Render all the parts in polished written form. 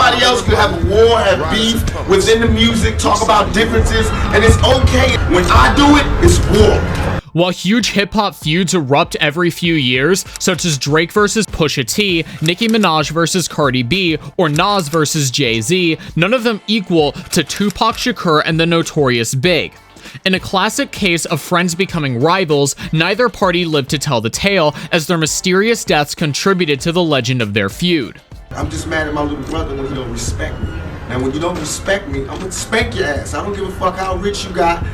Everybody else could have a war, have beef within the music, talk about differences, and it's okay. When I do it, it's war. While huge hip-hop feuds erupt every few years, such as Drake versus Pusha T, Nicki Minaj versus Cardi B, or Nas versus Jay-Z, none of them equal to Tupac Shakur and the Notorious Big. In a classic case of friends becoming rivals, neither party lived to tell the tale, as their mysterious deaths contributed to the legend of their feud. I'm just mad at my little brother when he don't respect me. And when you don't respect me, I'm gonna spank your ass. I don't give a fuck how rich you got.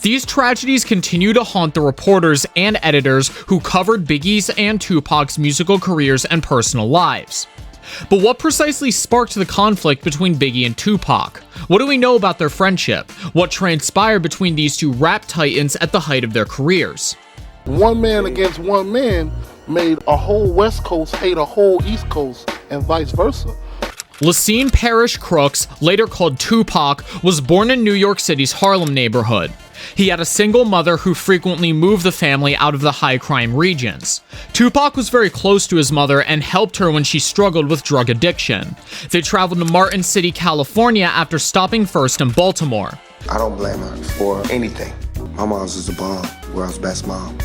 These tragedies continue to haunt the reporters and editors who covered Biggie's and Tupac's musical careers and personal lives. But what precisely sparked the conflict between Biggie and Tupac? What do we know about their friendship? What transpired between these two rap titans at the height of their careers? One man against one man made a whole West Coast hate a whole East Coast, and vice versa. Lassine Parrish Crooks, later called Tupac, was born in New York City's Harlem neighborhood. He had a single mother who frequently moved the family out of the high-crime regions. Tupac was very close to his mother and helped her when she struggled with drug addiction. They traveled to Martin City, California after stopping first in Baltimore. I don't blame her for anything. My mom's is a bomb, world's best mom.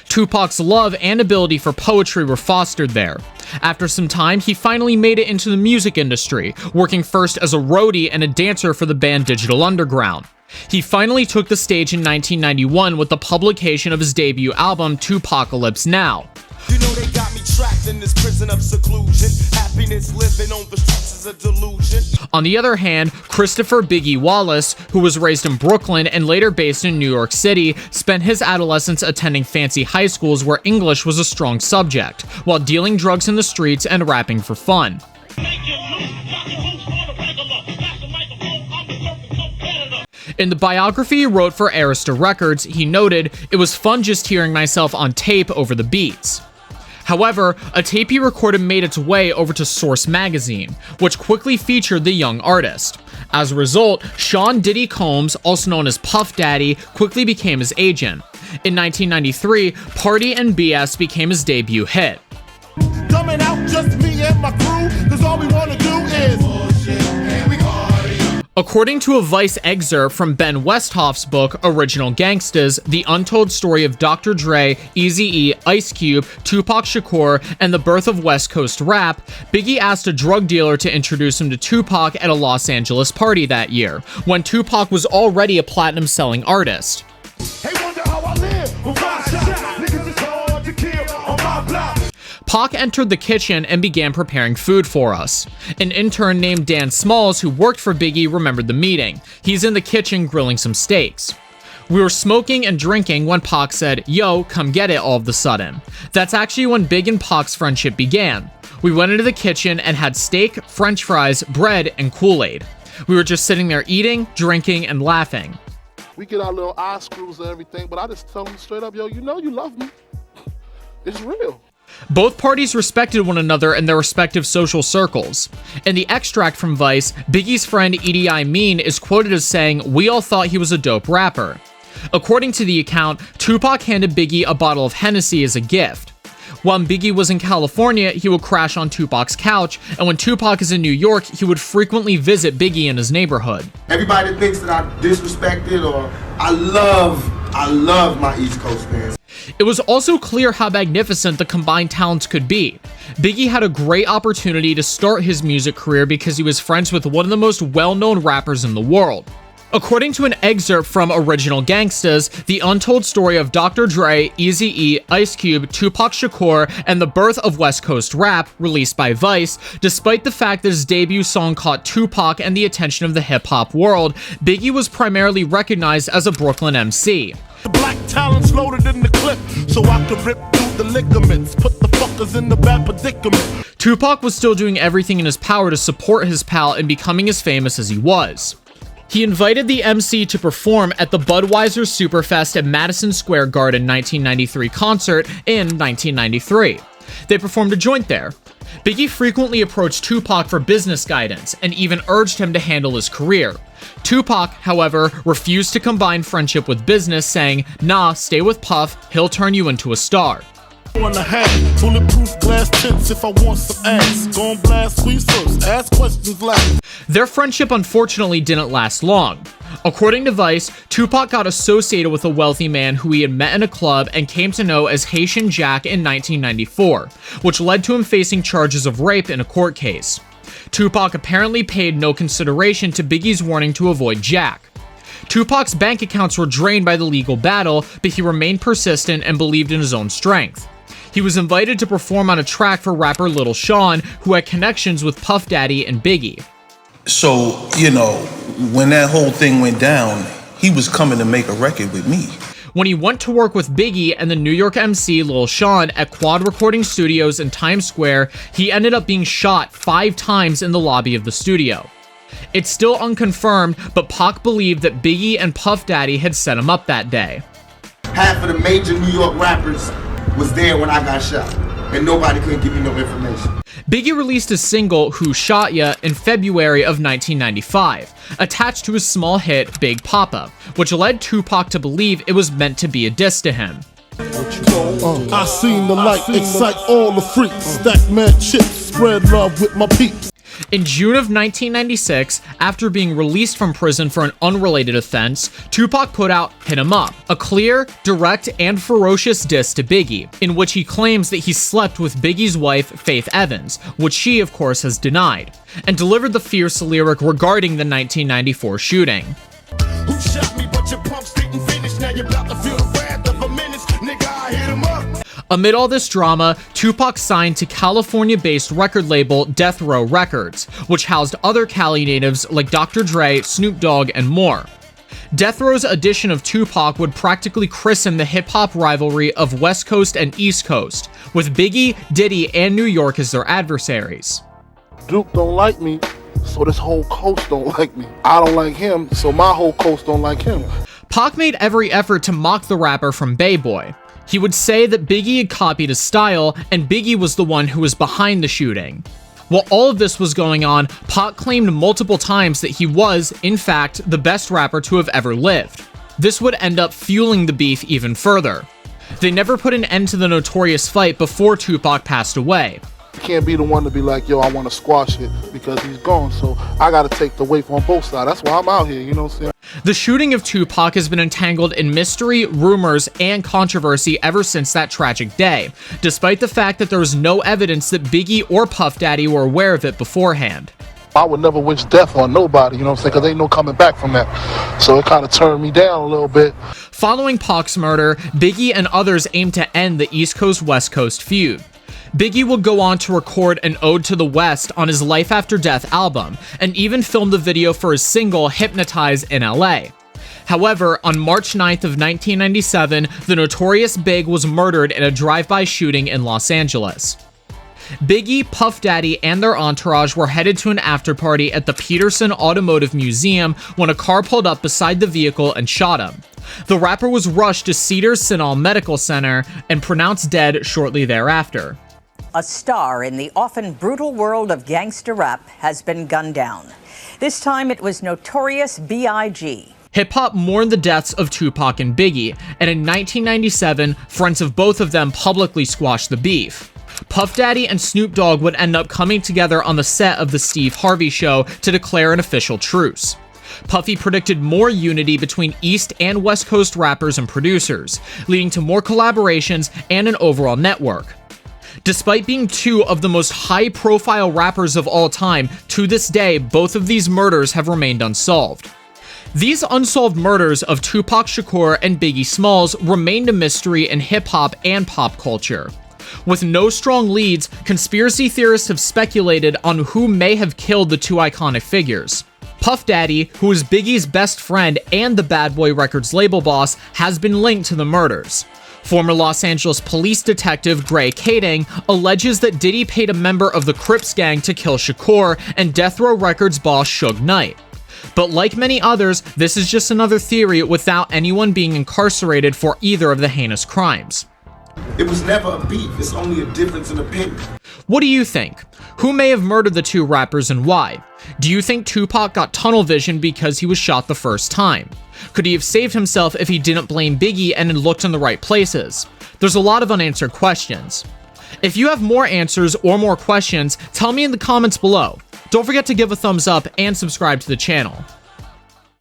Tupac's love and ability for poetry were fostered there. After some time, he finally made it into the music industry, working first as a roadie and a dancer for the band Digital Underground. He finally took the stage in 1991 with the publication of his debut album, Tupacalypse Now. You know they got me trapped in this prison of seclusion. Happiness living on the streets is a delusion. On the other hand, Christopher Biggie Wallace, who was raised in Brooklyn and later based in New York City, spent his adolescence attending fancy high schools where English was a strong subject, while dealing drugs in the streets and rapping for fun. In the biography he wrote for Arista Records, he noted, "It was fun just hearing myself on tape over the beats." However, a tape he recorded made its way over to Source magazine, which quickly featured the young artist. As a result, Sean Diddy Combs, also known as Puff Daddy, quickly became his agent. In 1993, Party and BS became his debut hit. Coming out just me and my crew, 'cause all we wanna do is bullshit. According to a Vice excerpt from Ben Westhoff's book, Original Gangstas, The Untold Story of Dr. Dre, Eazy-E, Ice Cube, Tupac Shakur, and the Birth of West Coast Rap, Biggie asked a drug dealer to introduce him to Tupac at a Los Angeles party that year, when Tupac was already a platinum-selling artist. Hey, wonder how I live with five shots. Niggas is hard to kill on my block. Pac entered the kitchen and began preparing food for us. An intern named Dan Smalls, who worked for Biggie, remembered the meeting. He's in the kitchen grilling some steaks. We were smoking and drinking when Pac said, "Yo, come get it," all of a sudden. That's actually when Big and Pac's friendship began. We went into the kitchen and had steak, french fries, bread, and Kool-Aid. We were just sitting there eating, drinking, and laughing. We get our little eye screws and everything, but I just tell them straight up, yo, you know you love me. It's real. Both parties respected one another in their respective social circles. In the extract from Vice, Biggie's friend Idi Amin is quoted as saying, "We all thought he was a dope rapper." According to the account, Tupac handed Biggie a bottle of Hennessy as a gift. When Biggie was in California, he would crash on Tupac's couch, and when Tupac is in New York, he would frequently visit Biggie in his neighborhood. Everybody thinks that I disrespected or I love my East Coast fans. It was also clear how magnificent the combined talents could be. Biggie had a great opportunity to start his music career because he was friends with one of the most well-known rappers in the world. According to an excerpt from Original Gangstas, The Untold Story of Dr. Dre, Eazy-E, Ice Cube, Tupac Shakur, and the Birth of West Coast Rap, released by Vice, despite the fact that his debut song caught Tupac and the attention of the hip-hop world, Biggie was primarily recognized as a Brooklyn MC. The black talent's loaded in the clip, so I can rip through the ligaments, put the fuckers in the bad predicament. Tupac was still doing everything in his power to support his pal in becoming as famous as he was. He invited the MC to perform at the Budweiser Superfest at Madison Square Garden 1993 concert in 1993. They performed a joint there. Biggie frequently approached Tupac for business guidance and even urged him to handle his career. Tupac, however, refused to combine friendship with business, saying, "Nah, stay with Puff, he'll turn you into a star." on the hat, bulletproof glass tips if I want some ass. Gon' blast squeeze first, ask questions last. Their friendship unfortunately didn't last long. According to Vice, Tupac got associated with a wealthy man who he had met in a club and came to know as Haitian Jack in 1994, which led to him facing charges of rape in a court case. Tupac apparently paid no consideration to Biggie's warning to avoid Jack. Tupac's bank accounts were drained by the legal battle, but he remained persistent and believed in his own strength. He was invited to perform on a track for rapper Lil Sean, who had connections with Puff Daddy and Biggie. So, you know, when that whole thing went down, he was coming to make a record with me. When he went to work with Biggie and the New York MC Lil Sean at Quad Recording Studios in Times Square, he ended up being shot 5 times in the lobby of the studio. It's still unconfirmed, but Pac believed that Biggie and Puff Daddy had set him up that day. Half of the major New York rappers was there when I got shot, and nobody could give me no information. Biggie released a single, Who Shot Ya, in February of 1995, attached to his small hit, Big Papa, which led Tupac to believe it was meant to be a diss to him. I seen the light excite all the freaks, stack mad chips, spread love with my peeps. In June of 1996, after being released from prison for an unrelated offense, Tupac put out Hit 'Em Up, a clear, direct, and ferocious diss to Biggie, in which he claims that he slept with Biggie's wife, Faith Evans, which she, of course, has denied, and delivered the fierce lyric regarding the 1994 shooting. Who shot me, but your pumps didn't finish. Now you're about to feel the wrath of a menace. Nigga, I hit 'em up. Amid all this drama, Tupac signed to California-based record label Death Row Records, which housed other Cali natives like Dr. Dre, Snoop Dogg, and more. Death Row's edition of Tupac would practically christen the hip-hop rivalry of West Coast and East Coast, with Biggie, Diddy, and New York as their adversaries. Duke don't like me, so this whole coast don't like me. I don't like him, so my whole coast don't like him. Pac made every effort to mock the rapper from Bay Boy. He would say that Biggie had copied his style, and Biggie was the one who was behind the shooting. While all of this was going on, Pac claimed multiple times that he was, in fact, the best rapper to have ever lived. This would end up fueling the beef even further. They never put an end to the Notorious fight before Tupac passed away. You can't be the one to be like, yo, I want to squash it because he's gone, so I got to take the weight on both sides. That's why I'm out here, you know what I'm saying? The shooting of Tupac has been entangled in mystery, rumors, and controversy ever since that tragic day, despite the fact that there was no evidence that Biggie or Puff Daddy were aware of it beforehand. I would never wish death on nobody, you know what I'm saying, because ain't no coming back from that. So it kind of turned me down a little bit. Following Pac's murder, Biggie and others aimed to end the East Coast-West Coast feud. Biggie would go on to record an ode to the West on his Life After Death album, and even filmed the video for his single Hypnotize in LA. However, on March 9th of 1997, the Notorious Big was murdered in a drive-by shooting in Los Angeles. Biggie, Puff Daddy, and their entourage were headed to an after-party at the Peterson Automotive Museum when a car pulled up beside the vehicle and shot him. The rapper was rushed to Cedars-Sinai Medical Center and pronounced dead shortly thereafter. A star in the often brutal world of gangster rap has been gunned down. This time it was Notorious B.I.G. Hip-hop mourned the deaths of Tupac and Biggie, and in 1997, friends of both of them publicly squashed the beef. Puff Daddy and Snoop Dogg would end up coming together on the set of The Steve Harvey Show to declare an official truce. Puffy predicted more unity between East and West Coast rappers and producers, leading to more collaborations and an overall network. Despite being two of the most high-profile rappers of all time, to this day, both of these murders have remained unsolved. These unsolved murders of Tupac Shakur and Biggie Smalls remained a mystery in hip-hop and pop culture. With no strong leads, conspiracy theorists have speculated on who may have killed the two iconic figures. Puff Daddy, who is Biggie's best friend and the Bad Boy Records label boss, has been linked to the murders. Former Los Angeles police detective Gray Kading alleges that Diddy paid a member of the Crips gang to kill Shakur and Death Row Records boss Suge Knight. But like many others, this is just another theory without anyone being incarcerated for either of the heinous crimes. It was never a beef, it's only a difference in opinion. What do you think? Who may have murdered the two rappers and why? Do you think Tupac got tunnel vision because he was shot the first time? Could he have saved himself if he didn't blame Biggie and had looked in the right places? There's a lot of unanswered questions. If you have more answers or more questions, tell me in the comments below. Don't forget to give a thumbs up and subscribe to the channel.